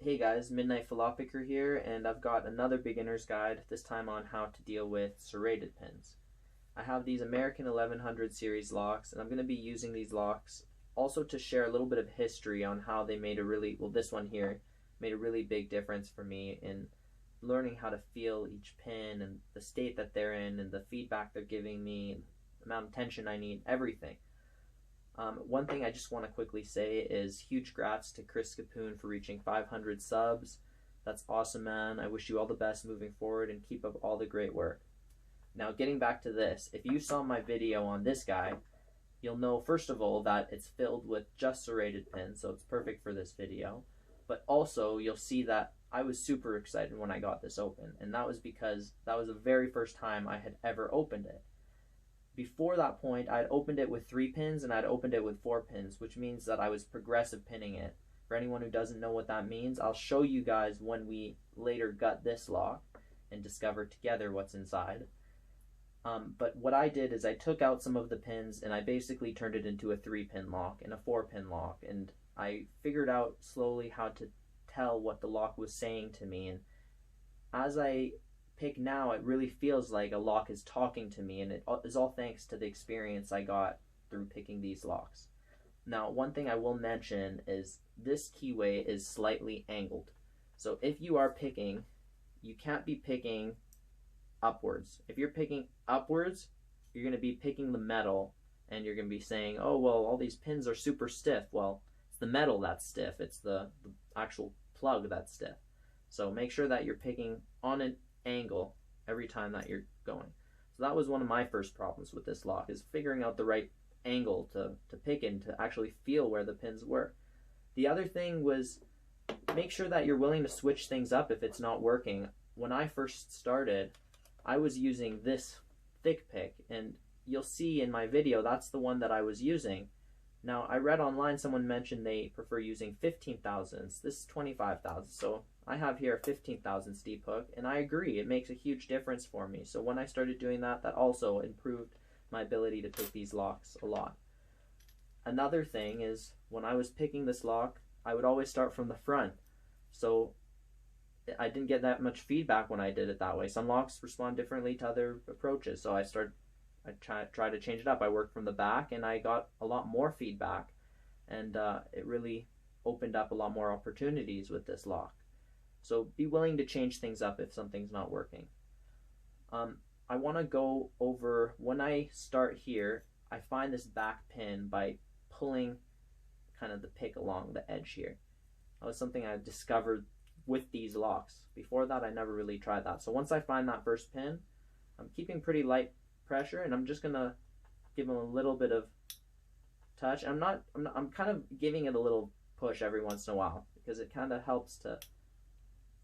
Hey guys, Midnight Philoppicker here, and I've got another beginner's guide, this time on how to deal with serrated pins. I have these American 1100 series locks, and I'm going to be using these locks also to share a little bit of history on how they made a really, well, this one here made a really big difference for me in learning how to feel each pin and the state that they're in and the feedback they're giving me, the amount of tension I need, everything. One thing I just want to quickly say is huge grats to Chris for reaching 500 subs. That's awesome, man. I wish you all the best moving forward and keep up all the great work. Now, getting back to this, if you saw my video on this guy, you'll know, first of all, that it's filled with just serrated pins, so it's perfect for this video. But also, you'll see that I was super excited when I got this open, and that was because that was the very first time I had ever opened it. Before that point, I'd opened it with 3 pins and I'd opened it with 4 pins, which means that I was progressive pinning it. For anyone who doesn't know what that means, I'll show you guys when we later gut this lock and discover together what's inside. But what I did is I took out some of the pins and I basically turned it into a 3-pin lock and a 4-pin lock, and I figured out slowly how to tell what the lock was saying to me. And as I pick now, it really feels like a lock is talking to me, and it is all thanks to the experience I got through picking these locks. Now, one thing I will mention is this keyway is slightly angled. So if you are picking, you can't be picking upwards. If you're picking upwards, you're going to be picking the metal, and you're going to be saying, oh, well, all these pins are super stiff. Well, it's the metal that's stiff. It's the actual plug that's stiff. So make sure that you're picking on an angle every time that you're going. So that was one of my first problems with this lock, is figuring out the right angle to pick in, to actually feel where the pins were. The other thing was make sure that you're willing to switch things up if it's not working. When I first started, I was using this thick pick, and you'll see in my video that's the one that I was using. Now, I read online someone mentioned they prefer using 15 thousandths. This is 25 thousandths, so I have here a 15 thousandths deep hook, and I agree, it makes a huge difference for me. So when I started doing that, that also improved my ability to pick these locks a lot. Another thing is, when I was picking this lock, I would always start from the front. So I didn't get that much feedback when I did it that way. Some locks respond differently to other approaches, so I try to change it up. I worked from the back, and I got a lot more feedback, and it really opened up a lot more opportunities with this lock. So be willing to change things up if something's not working. I want to go over, when I start here, I find this back pin by pulling kind of the pick along the edge here. That was something I discovered with these locks. Before that, I never really tried that. So once I find that first pin, I'm keeping pretty light pressure, and I'm just gonna give them a little bit of touch. I'm kind of giving it a little push every once in a while, because it kind of helps to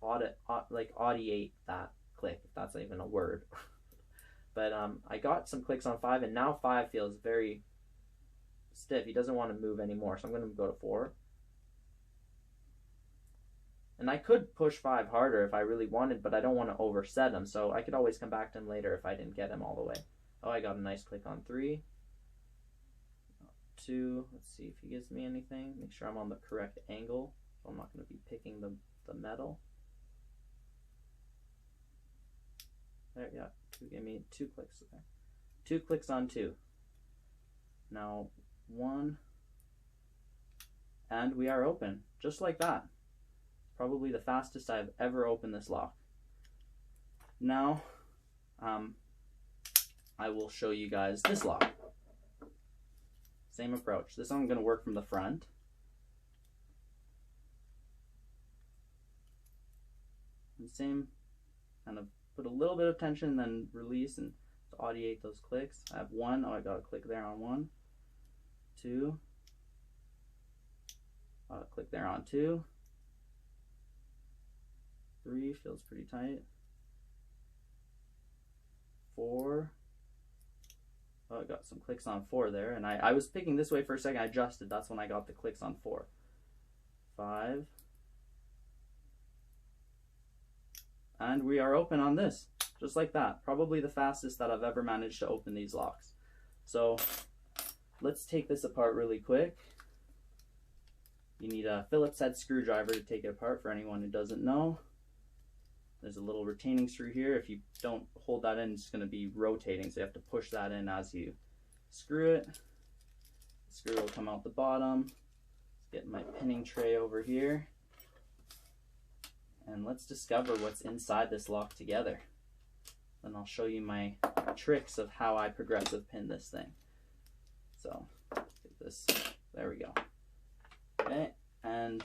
audiate that click, if that's even a word. But I got some clicks on 5, and now 5 feels very stiff. He doesn't want to move anymore, so I'm going to go to 4. And I could push 5 harder if I really wanted, but I don't want to overset him, so I could always come back to him later if I didn't get him all the way. Oh, I got a nice click on 3. 2, let's see if he gives me anything. Make sure I'm on the correct angle, so I'm not going to be picking the metal. There, yeah, 2 gave me 2 clicks there. 2 clicks on 2. Now 1, and we are open, just like that. Probably the fastest I've ever opened this lock. Now, I will show you guys this lock. Same approach. This one I'm going to work from the front. And same, kind of put a little bit of tension, then release, and to audiate those clicks. I have 1. Oh, I got a click there on 1. 2. Click there on 2. 3 feels pretty tight. 4. Oh, I got some clicks on 4 there, and I was picking this way for a second. I adjusted. That's when I got the clicks on 4. 5. And we are open on this, just like that. Probably the fastest that I've ever managed to open these locks. So let's take this apart really quick. You need a Phillips head screwdriver to take it apart, for anyone who doesn't know. There's a little retaining screw here. If you don't hold that in, it's going to be rotating, so you have to push that in as you screw it. The screw will come out the bottom. Let's get my pinning tray over here. And let's discover what's inside this lock together. Then I'll show you my tricks of how I progressive pin this thing. So, get this, there we go. Okay, and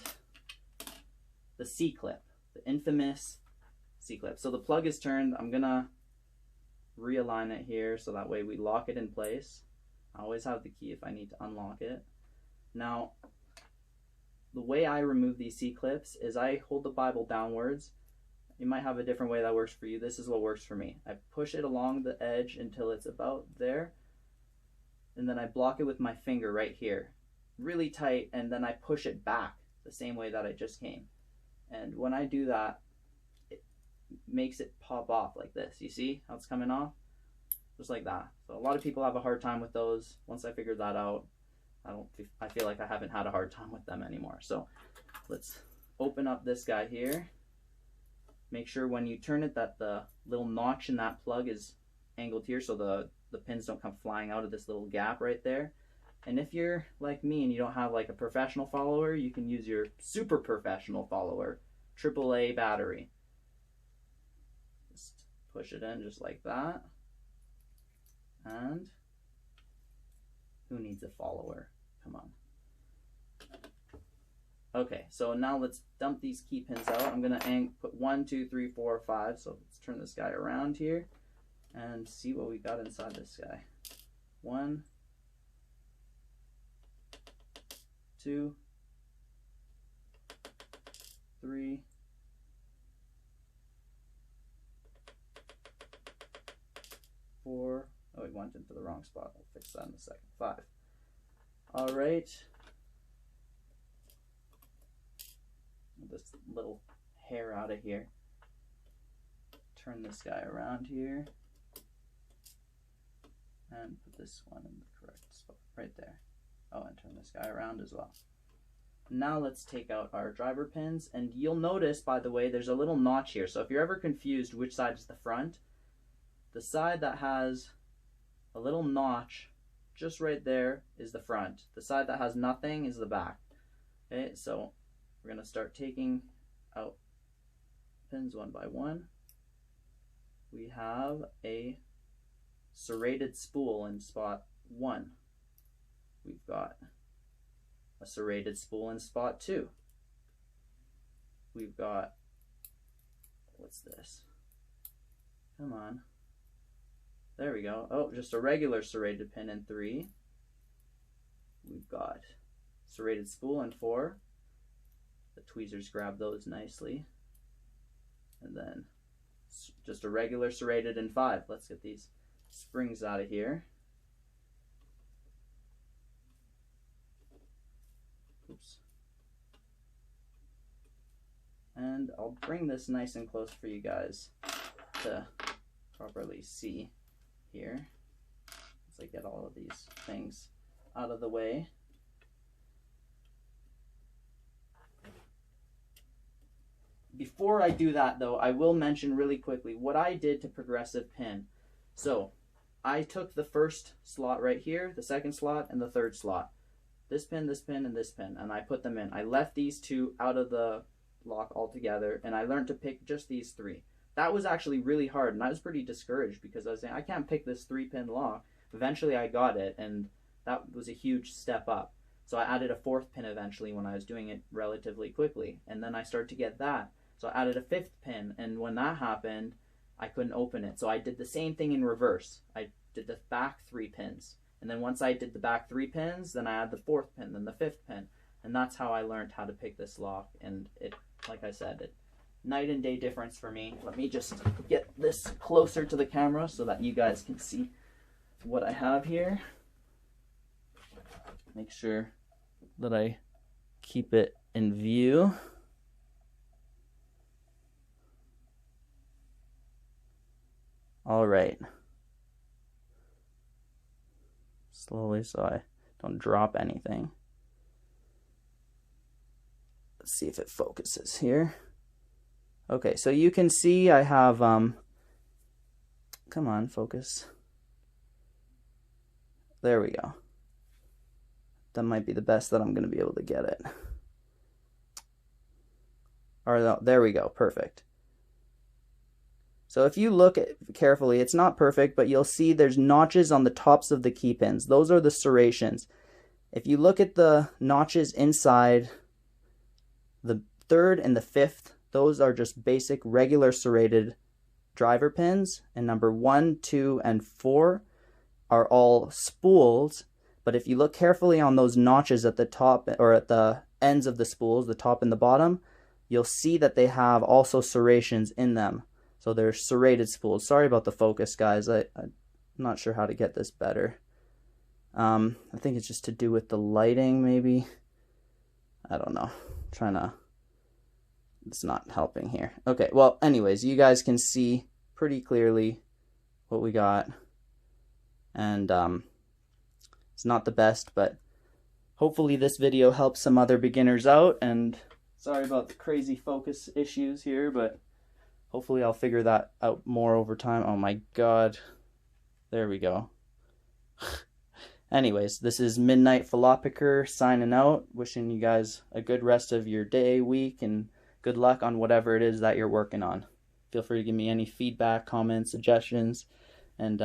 the C-clip, the infamous C-clip. So the plug is turned. I'm gonna realign it here so that way we lock it in place. I always have the key if I need to unlock it. Now, the way I remove these C-clips is I hold the Bible downwards. You might have a different way that works for you. This is what works for me. I push it along the edge until it's about there, and then I block it with my finger right here, really tight, and then I push it back the same way that I just came. And when I do that, it makes it pop off like this. You see how it's coming off? Just like that. So a lot of people have a hard time with those. Once I figured that out, I feel like I haven't had a hard time with them anymore. So let's open up this guy here. Make sure when you turn it that the little notch in that plug is angled here so the pins don't come flying out of this little gap right there. And if you're like me and you don't have like a professional follower, you can use your super professional follower, AAA battery. Just push it in just like that. And who needs a follower? Come on. Okay, so now let's dump these key pins out. I'm gonna put 1, 2, 3, 4, 5. So let's turn this guy around here and see what we got inside this guy. 1, 2, 3, 4. Oh, we went into the wrong spot. I'll fix that in a second. 5. All right. This little hair out of here. Turn this guy around here and put this one in the correct spot right there. Oh, and turn this guy around as well. Now let's take out our driver pins, and you'll notice, by the way, there's a little notch here. So if you're ever confused which side is the front, the side that has a little notch just right there is the front. The side that has nothing is the back. Okay, so we're going to start taking out pins one by one. We have a serrated spool in spot 1. We've got a serrated spool in spot 2. We've got, what's this? Come on. There we go. Oh, just a regular serrated pin in 3. We've got serrated spool in 4. The tweezers grab those nicely. And then just a regular serrated in 5. Let's get these springs out of here. Oops. And I'll bring this nice and close for you guys to properly see here as I get all of these things out of the way. Before I do that though, I will mention really quickly what I did to progressive pin. So I took the first slot right here, the second slot, and the third slot. This pin, and this pin, and I put them in. I left these 2 out of the lock altogether, and I learned to pick just these 3. That was actually really hard, and I was pretty discouraged because I was saying, I can't pick this 3-pin lock. Eventually I got it, and that was a huge step up. So I added a 4th pin eventually when I was doing it relatively quickly, and then I started to get that. So I added a 5th pin, and when that happened, I couldn't open it. So I did the same thing in reverse. I did the back 3 pins. And then once I did the back 3 pins, then I add the 4th pin, then the 5th pin. And that's how I learned how to pick this lock. And it, like I said, it night and day difference for me. Let me just get this closer to the camera so that you guys can see what I have here. Make sure that I keep it in view. All right. Slowly so I don't drop anything. Let's see if it focuses here. Okay, so you can see I have, come on, focus. There we go. That might be the best that I'm going to be able to get it. Or no, there we go, perfect. So if you look at carefully, it's not perfect, but you'll see there's notches on the tops of the key pins. Those are the serrations. If you look at the notches inside the 3rd and the 5th, those are just basic regular serrated driver pins, and number 1, 2, and 4 are all spools. But if you look carefully on those notches at the top or at the ends of the spools, the top and the bottom, you'll see that they have also serrations in them. So they're serrated spools. Sorry about the focus, guys. I'm not sure how to get this better. I think it's just to do with the lighting, maybe. I don't know. It's not helping here. Okay, well, anyways, you guys can see pretty clearly what we got. And it's not the best, but hopefully this video helps some other beginners out. And sorry about the crazy focus issues here, but hopefully I'll figure that out more over time. Oh my god. There we go. Anyways, this is Midnight Philoppicer signing out. Wishing you guys a good rest of your day, week, and good luck on whatever it is that you're working on. Feel free to give me any feedback, comments, suggestions, and